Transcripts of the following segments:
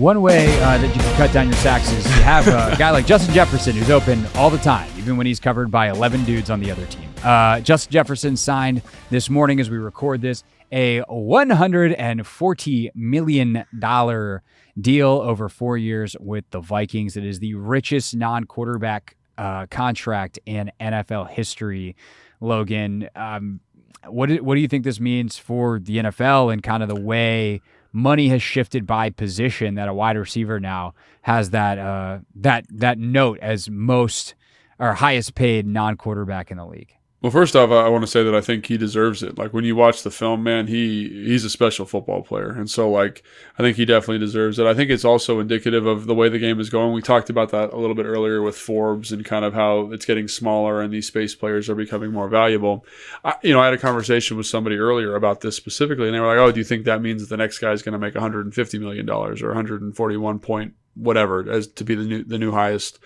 One way that you can cut down your sacks is you have a guy like Justin Jefferson who's open all the time, even when he's covered by 11 dudes on the other team. Justin Jefferson signed this morning as we record this a $140 million deal over 4 years with the Vikings. It is the richest non-quarterback contract in NFL history. Logan, what do you think this means for the NFL and kind of the way money has shifted by position, that a wide receiver now has that note as most or highest paid non-quarterback in the league? Well, first off, I want to say that I think he deserves it. Like, when you watch the film, man, he's a special football player. And so, like, I think he definitely deserves it. I think it's also indicative of the way the game is going. We talked about that a little bit earlier with Forbes and kind of how it's getting smaller and these space players are becoming more valuable. I had a conversation with somebody earlier about this specifically, and they were like, oh, do you think that means that the next guy is going to make $150 million or 141 point whatever as to be the new highest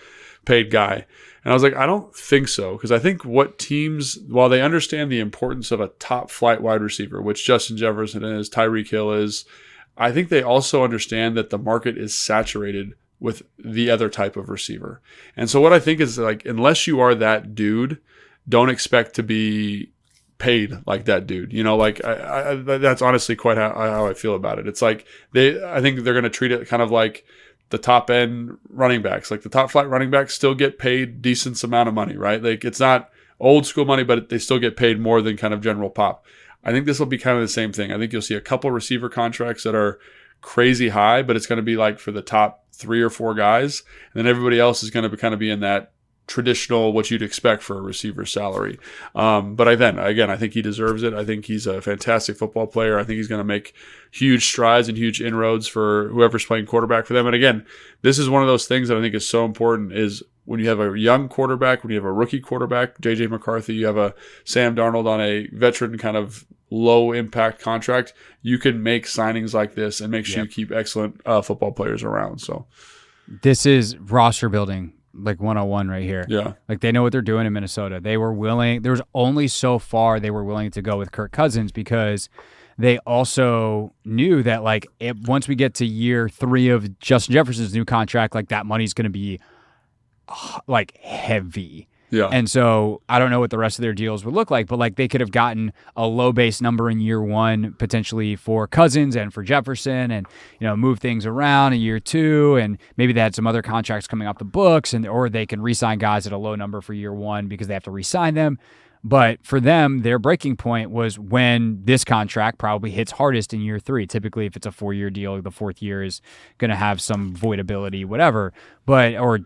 paid guy? And I was like, I don't think so, because I think what teams, while they understand the importance of a top flight wide receiver, which Justin Jefferson is, Tyreek Hill is, I think they also understand that the market is saturated with the other type of receiver. And so what I think is, like, unless you are that dude, don't expect to be paid like that dude. That's honestly quite how I feel about it. It's like I think they're going to treat it kind of like the top end running backs. Like, the top flight running backs still get paid decent amount of money, right? Like, it's not old school money, but they still get paid more than kind of general pop. I think this will be kind of the same thing. I think you'll see a couple receiver contracts that are crazy high, but it's going to be like for the top 3 or 4 guys. And then everybody else is going to kind of be in that traditional, what you'd expect for a receiver salary. But I think he deserves it. I think he's a fantastic football player. I think he's going to make huge strides and huge inroads for whoever's playing quarterback for them. And again, this is one of those things that I think is so important, is when you have a young quarterback, when you have a rookie quarterback, J.J. McCarthy, you have a Sam Darnold on a veteran kind of low impact contract, you can make signings like this and make sure you keep excellent football players around. So this is roster building, like 101 right here. Yeah. Like, they know what they're doing in Minnesota. There was only so far they were willing to go with Kirk Cousins, because they also knew that, like, once we get to year 3 of Justin Jefferson's new contract, like, that money's going to be like heavy. Yeah. And so I don't know what the rest of their deals would look like, but, like, they could have gotten a low base number in year 1 potentially for Cousins and for Jefferson, and, move things around in year 2, and maybe they had some other contracts coming off the books, or they can re-sign guys at a low number for year 1 because they have to re-sign them. But for them, their breaking point was when this contract probably hits hardest in year 3. Typically, if it's a 4-year deal, the 4th year is going to have some voidability, whatever. Or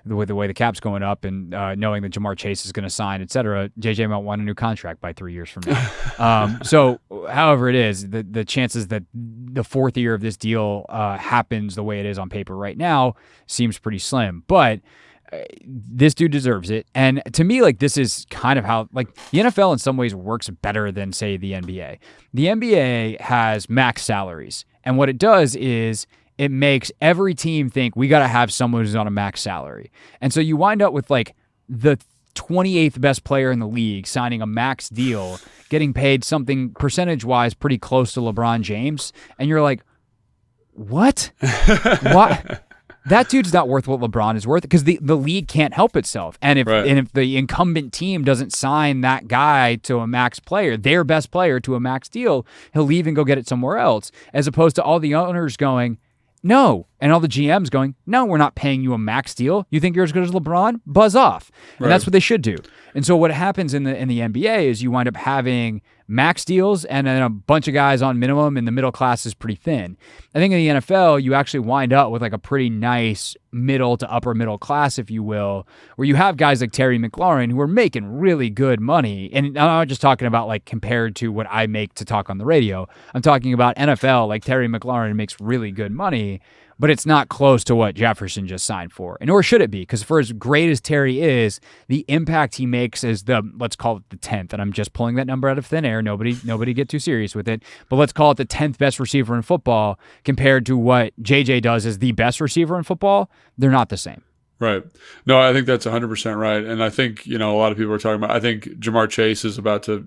with the way the cap's going up, and knowing that Jamar Chase is going to sign, et cetera, JJ might want a new contract by 3 years from now. So however it is, the chances that the 4th year of this deal happens the way it is on paper right now seems pretty slim. But this dude deserves it. And to me, like, this is kind of how, like, the NFL in some ways works better than, say, the NBA. The NBA has max salaries. And what it does is it makes every team think we got to have someone who's on a max salary. And so you wind up with, like, the 28th best player in the league signing a max deal, getting paid something percentage-wise pretty close to LeBron James. And you're like, what? What? That dude's not worth what LeBron is worth, because the league can't help itself. And if the incumbent team doesn't sign that guy to a max player, their best player, to a max deal, he'll leave and go get it somewhere else, as opposed to all the owners going, no, and all the GMs going, no, we're not paying you a max deal. You think you're as good as LeBron? Buzz off. And that's what they should do. And so what happens in the NBA is you wind up having max deals and then a bunch of guys on minimum, and the middle class is pretty thin. I think in the NFL, you actually wind up with, like, a pretty nice middle to upper middle class, if you will, where you have guys like Terry McLaurin who are making really good money. And I'm not just talking about, like, compared to what I make to talk on the radio. I'm talking about NFL, like Terry McLaurin makes really good money, but it's not close to what Jefferson just signed for. And nor should it be, because for as great as Terry is, the impact he makes as let's call it the 10th, and I'm just pulling that number out of thin air. Nobody get too serious with it. But let's call it the 10th best receiver in football compared to what JJ does as the best receiver in football. They're not the same. Right. No, I think that's 100% right. And I think, a lot of people are talking about, I think Jamar Chase is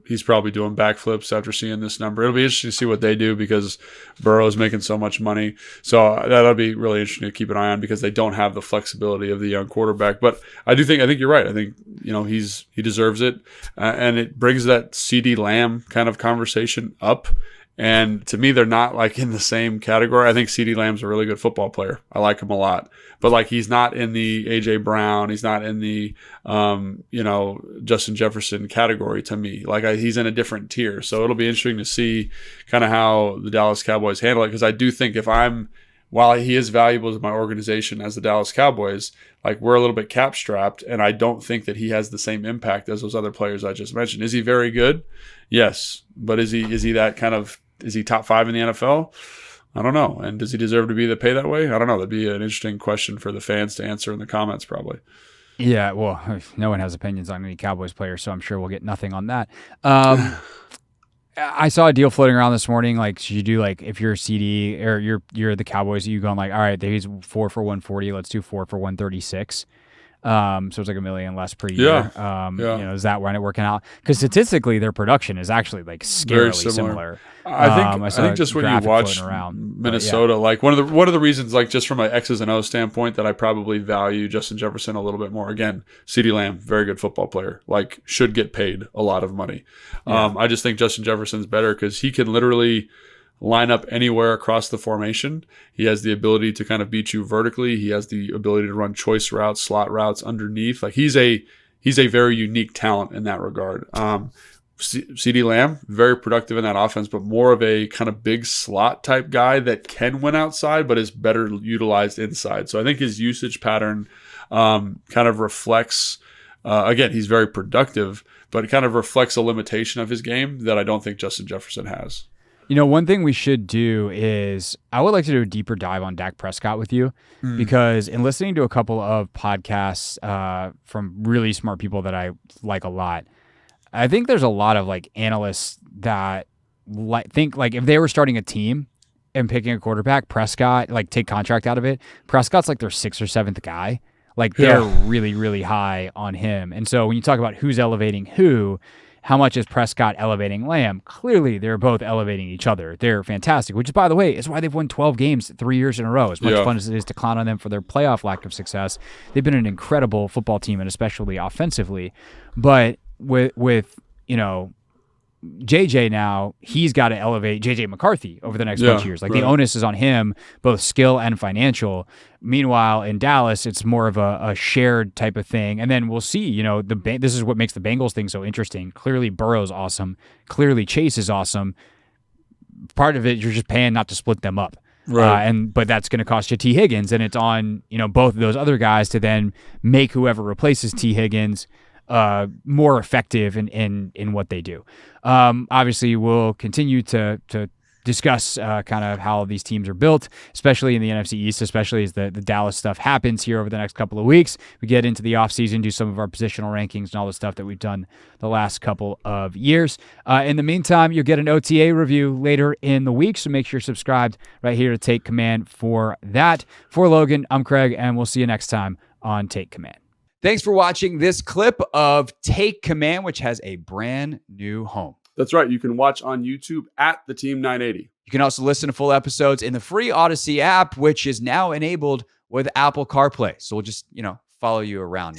he's probably doing backflips after seeing this number. It'll be interesting to see what they do because Burrow's making so much money. So that'll be really interesting to keep an eye on because they don't have the flexibility of the young quarterback. But I think you're right. I think, he deserves it. And it brings that CeeDee Lamb kind of conversation up. And to me, they're not like in the same category. I think CeeDee Lamb's a really good football player. I like him a lot. But like he's not in the A.J. Brown. He's not in the, Justin Jefferson category to me. Like he's in a different tier. So it'll be interesting to see kind of how the Dallas Cowboys handle it. Because I do think while he is valuable to my organization as the Dallas Cowboys, like we're a little bit cap strapped. And I don't think that he has the same impact as those other players I just mentioned. Is he very good? Yes. But is he that kind of, is he top 5 in the NFL? I don't know. And does he deserve to be paid that way? I don't know. That'd be an interesting question for the fans to answer in the comments probably. Yeah, well, no one has opinions on any Cowboys player, so I'm sure we'll get nothing on that. I saw a deal floating around this morning. Like, should you do like if you're a CD or you're the Cowboys, you going like, all right, he's 4 for 140. Let's do 4 for 136. So it's like $1 million less per year. Is that when it working out? Because statistically, their production is actually like scarily similar. I think just when you watch Minnesota, like one of the reasons, like just from an X's and O's standpoint, that I probably value Justin Jefferson a little bit more. Again, CeeDee Lamb, very good football player, like should get paid a lot of money. I just think Justin Jefferson's better because he can literally line up anywhere across the formation. He has the ability to kind of beat you vertically. He has the ability to run choice routes, slot routes underneath. Like he's a very unique talent in that regard. CeeDee Lamb, very productive in that offense, but more of a kind of big slot type guy that can win outside, but is better utilized inside. So I think his usage pattern kind of reflects, again, he's very productive, but it kind of reflects a limitation of his game that I don't think Justin Jefferson has. One thing we should do is I would like to do a deeper dive on Dak Prescott with you because in listening to a couple of podcasts from really smart people that I like a lot, I think there's a lot of like analysts that think like if they were starting a team and picking a quarterback, Prescott, like take contract out of it, Prescott's like their 6th or 7th guy. Like they're really, really high on him. And so when you talk about who's elevating who, how much is Prescott elevating Lamb? Clearly, they're both elevating each other. They're fantastic, which, by the way, is why they've won 12 games 3 years in a row. As much fun as it is to clown on them for their playoff lack of success, they've been an incredible football team, and especially offensively. But with JJ now, he's got to elevate JJ McCarthy over the next bunch of years. Like the onus is on him, both skill and financial. Meanwhile, in Dallas, it's more of a shared type of thing. And then we'll see, this is what makes the Bengals thing so interesting. Clearly Burrow's awesome. Clearly Chase is awesome. Part of it, you're just paying not to split them up. Right. But that's going to cost you T. Higgins. And it's on, both of those other guys to then make whoever replaces T. Higgins more effective in what they do. Obviously, we'll continue to discuss kind of how these teams are built, especially in the NFC East, especially as the Dallas stuff happens here over the next couple of weeks. We get into the offseason, do some of our positional rankings and all the stuff that we've done the last couple of years. In the meantime, you'll get an OTA review later in the week, so make sure you're subscribed right here to Take Command for that. For Logan, I'm Craig, and we'll see you next time on Take Command. Thanks for watching this clip of Take Command, which has a brand new home. That's right. You can watch on YouTube at the Team 980. You can also listen to full episodes in the free Odyssey app, which is now enabled with Apple CarPlay. So we'll just, follow you around.